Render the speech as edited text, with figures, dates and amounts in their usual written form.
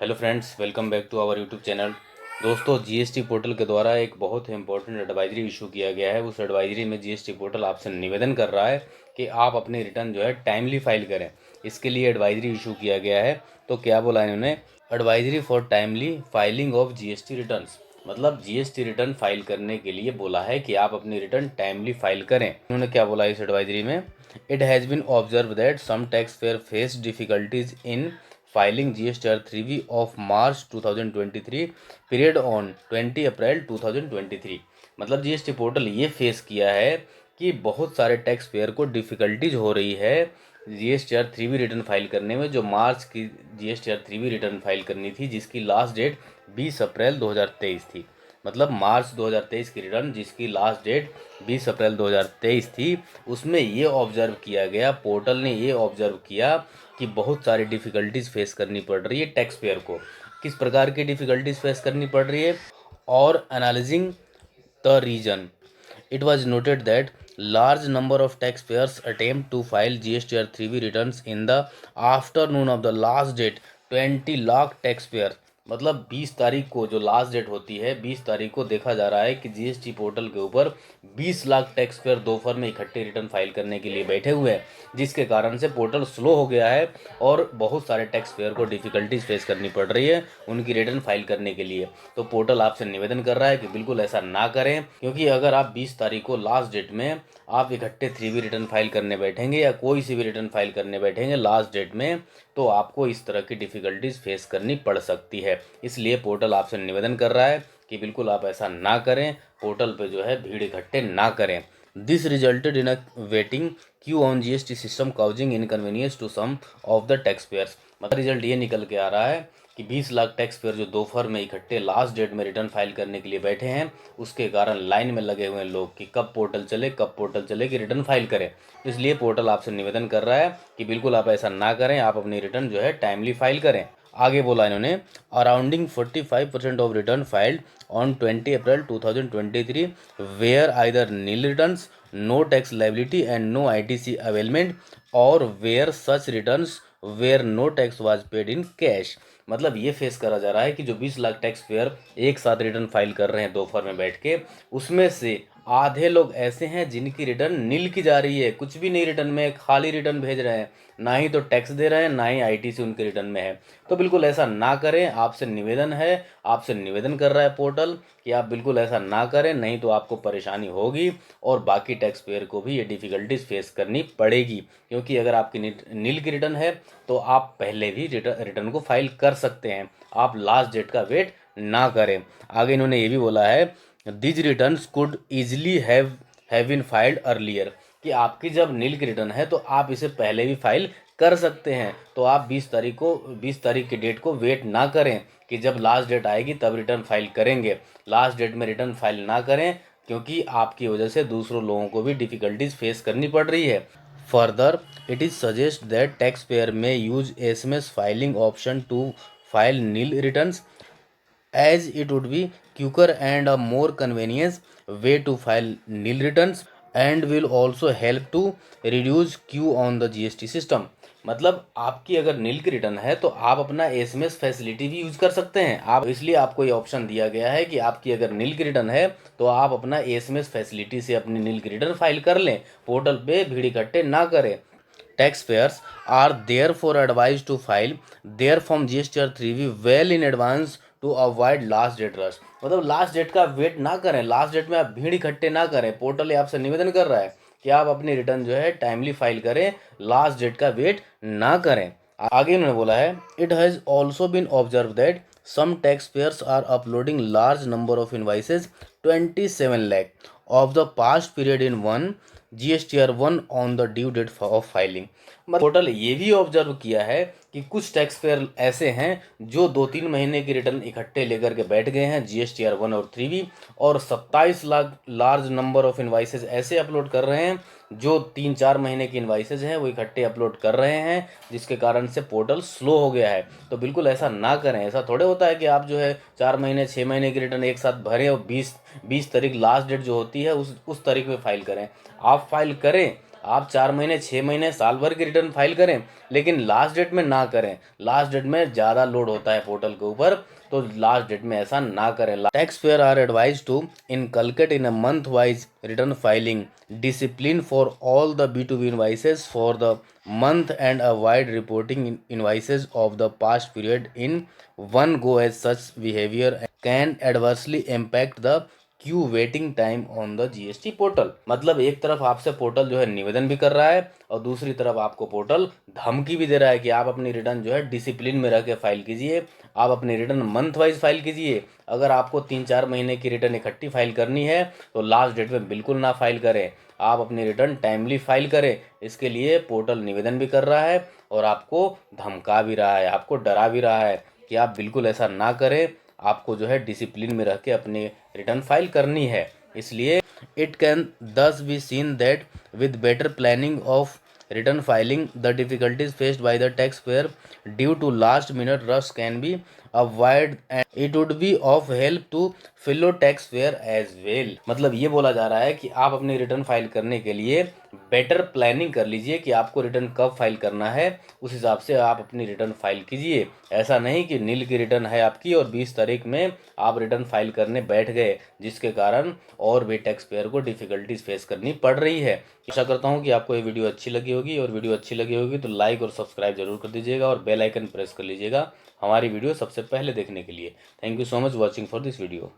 Hello friends, welcome back to our YouTube channel. दोस्तों, GST portal के द्वारा एक बहुत ही इंपॉर्टेंट एडवाइजरी इशू किया गया है। उस एडवाइजरी में जीएसटी पोर्टल आपसे निवेदन कर रहा है कि आप अपनी रिटर्न जो है टाइमली फाइल करें। इसके लिए एडवाइजरी इशू किया गया है। तो क्या बोला इन्होंने? Advisory for timely filing of GST returns, मतलब जीएसटी रिटर्न फाइल करने के लिए बोला है कि आप अपनी रिटर्न टाइमली फाइल करें। उन्होंने क्या बोला इस एडवाइजरी में? It has been observe that some tax payer face difficulties in filing GSTR 3B of March 2023 period on 20 April 2023। मतलब जीएसटी पोर्टल ये फेस किया है कि बहुत सारे टैक्स पेयर को डिफ़िकल्टीज हो रही है जीएसटीआर 3B रिटर्न फाइल करने में। जो मार्च की जीएसटीआर 3B रिटर्न फाइल करनी थी, जिसकी लास्ट डेट 20 अप्रैल 2023 थी। मतलब मार्च 2023 की रिटर्न जिसकी लास्ट डेट 20 अप्रैल 2023 थी, उसमें ये ऑब्जर्व किया गया, पोर्टल ने ये ऑब्जर्व किया कि बहुत सारी डिफ़िकल्टीज फेस करनी पड़ रही है टैक्स पेयर को। किस प्रकार की डिफ़िकल्टीज फेस करनी पड़ रही है? और analysing the reason, it was noted that large number of taxpayers attempt to file GSTR 3B returns in the afternoon of the last date। 20 lakh taxpayer, मतलब 20 तारीख को जो लास्ट डेट होती है, 20 तारीख को देखा जा रहा है कि जीएसटी पोर्टल के ऊपर 20 लाख टैक्स पेयर दोपहर में इकट्ठे रिटर्न फाइल करने के लिए बैठे हुए हैं, जिसके कारण से पोर्टल स्लो हो गया है और बहुत सारे टैक्स पेयर को डिफ़िकल्टीज फेस करनी पड़ रही है उनकी रिटर्न फाइल करने के लिए। तो पोर्टल आपसे निवेदन कर रहा है कि बिल्कुल ऐसा ना करें, क्योंकि अगर आप 20 तारीख को लास्ट डेट में आप इकट्ठे 3B रिटर्न फाइल करने बैठेंगे या कोई सी भी रिटर्न फाइल करने बैठेंगे लास्ट डेट में, तो आपको इस तरह की डिफ़िकल्टीज फेस करनी पड़ सकती है। इसलिए पोर्टल आपसे निवेदन कर रहा है कि बिल्कुल आप ऐसा ना करें, पोर्टल पे जो है भीड़ इकट्ठे ना करें। This resulted in a waiting queue on GST system causing inconvenience to some of the tax payers. मतलब रिजल्ट ये निकल के आ रहा है कि 20 लाख टैक्स पेयर जो दोपहर में इकट्ठे लास्ट डेट में रिटर्न फाइल करने के लिए बैठे हैं, उसके कारण लाइन में लगे हुए हैं लोग कि कब पोर्टल चले कि रिटर्न फाइल करें। इसलिए पोर्टल आपसे निवेदन कर रहा है कि बिल्कुल आप ऐसा ना करें, आप अपनी रिटर्न जो है टाइमली फाइल करें। आगे बोला इन्होंने, arounding 45% of return filed on 20 April 2023 were either nil returns, no tax liability and no ITC availment, और were such returns were no tax was paid in cash. मतलब ये फेस करा जा रहा है कि जो 20 लाख टैक्स पेयर एक साथ रिटर्न फाइल कर रहे हैं दोपहर में बैठ के, उसमें से आधे लोग ऐसे हैं जिनकी रिटर्न नील की जा रही है, कुछ भी नहीं रिटर्न में, खाली रिटर्न भेज रहे हैं, ना ही तो टैक्स दे रहे हैं, ना ही आईटीसी उनके रिटर्न में है। तो बिल्कुल ऐसा ना करें, आपसे निवेदन है, आपसे निवेदन कर रहा है पोर्टल कि आप बिल्कुल ऐसा ना करें, नहीं तो आपको परेशानी होगी और बाकी टैक्स पेयर को भी ये डिफ़िकल्टीज फेस करनी पड़ेगी। क्योंकि अगर आपकी नील की रिटर्न है तो आप पहले भी रिटर्न को फाइल कर सकते हैं, आप लास्ट डेट का वेट ना करें। आगे इन्होंने ये भी बोला है, these returns could easily have been filed earlier, कि आपकी जब नील की रिटर्न है तो आप इसे पहले भी फाइल कर सकते हैं। तो आप 20 तारीख की डेट को वेट ना करें कि जब लास्ट डेट आएगी तब रिटर्न फाइल करेंगे। लास्ट डेट में रिटर्न फाइल ना करें, क्योंकि आपकी वजह से दूसरों लोगों को भी डिफ़िकल्टीज फेस करनी पड़ रही है। Further, it is suggest that tax payer may use SMS filing option to file nil returns, as it would be quicker and a more convenience way to file nil returns and will also help to reduce queue on the GST system. मतलब आपकी अगर नील की return है तो आप अपना SMS facility भी use कर सकते हैं। आप इसलिए आपको ये ऑप्शन दिया गया है कि आपकी अगर नील की रिटर्न है तो आप अपना एसएमएस फैसिलिटी से अपनी नील की रिटर्न फाइल कर लें, पोर्टल पे भीड़ इकट्ठे ना करें। Taxpayers are therefore advised to file their Form GSTR 3B well in advance to avoid last date rush। मतलब लास्ट डेट का वेट ना करें, लास्ट डेट में आप भीड़ इकट्ठे ना करें। पोर्टल आपसे निवेदन कर रहा है कि आप अपनी रिटर्न जो है टाइमली फाइल करें, लास्ट डेट का वेट ना करें। आगे उन्होंने बोला है, it has also been observe that some tax payers are uploading large number of invoices 27 lakh of the past period in one GSTR 1 on the due date of filing. Portal ये भी observe किया है कि कुछ tax payer ऐसे हैं जो 2-3 महीने की रिटर्न इकट्ठे लेकर के बैठ गए हैं GSTR 1 और 3B, और 27 lakh large number of invoices ऐसे अपलोड कर रहे हैं जो 3-4 महीने की इनवाइसेज हैं वो इकट्ठे अपलोड कर रहे हैं, जिसके कारण से पोर्टल स्लो हो गया है। तो बिल्कुल ऐसा ना करें। ऐसा थोड़े होता है कि आप जो है 4 महीने 6 महीने की रिटर्न एक साथ भरें और 20 तारीख लास्ट डेट जो होती है उस तारीख में फाइल करें। आप फाइल करें, आप 4 महीने, 6 महीने, साल भर की रिटर्न फाइल करें, लेकिन लास्ट डेट में ना करें। लास्ट डेट में ज़्यादा लोड होता है पोर्टल के ऊपर, तो लास्ट डेट में ऐसा ना करें। Tax payer are advise to inculcate in a month wise return filing discipline for all the B2B invoices for the month and avoid reporting invoices of the past period in one go, as such behavior can adversely impact the Q waiting time on the GST portal. मतलब एक तरफ आपसे portal जो है निवेदन भी कर रहा है और दूसरी तरफ आपको पोर्टल धमकी भी दे रहा है कि आप अपनी रिटर्न जो है डिसिप्लिन में रह के फाइल कीजिए, आप अपनी रिटर्न मंथ वाइज फाइल कीजिए। अगर आपको 3-4 महीने की रिटर्न इकट्ठी फाइल करनी है तो लास्ट डेट में बिल्कुल ना फाइल करें, आप अपनी रिटर्न टाइमली फाइल करें। इसके लिए पोर्टल निवेदन भी कर रहा है और आपको धमका भी रहा है, आपको डरा भी रहा है कि आप बिल्कुल ऐसा ना करें, आपको जो है डिसिप्लिन में रह के अपनी रिटर्न फाइल करनी है। इसलिए it can thus be seen that with better planning of return filing the difficulties faced by the tax payer due to last minute rush can be avoid and it would be of help to fellow tax payer as well. मतलब ये बोला जा रहा है कि आप अपनी return file करने के लिए बेटर प्लानिंग कर लीजिए कि आपको रिटर्न कब फाइल करना है, उस हिसाब से आप अपनी रिटर्न फाइल कीजिए। ऐसा नहीं कि नील की रिटर्न है आपकी और 20 तारीख में आप रिटर्न फाइल करने बैठ गए, जिसके कारण और भी टैक्स पेयर को डिफिकल्टीज फेस करनी पड़ रही है। आशा करता हूँ कि आपको ये वीडियो अच्छी लगी होगी, और वीडियो अच्छी लगी होगी तो लाइक और सब्सक्राइब जरूर कर दीजिएगा और बेल आइकन प्रेस कर लीजिएगा हमारी वीडियो सबसे पहले देखने के लिए। Thank you so much watching for this video.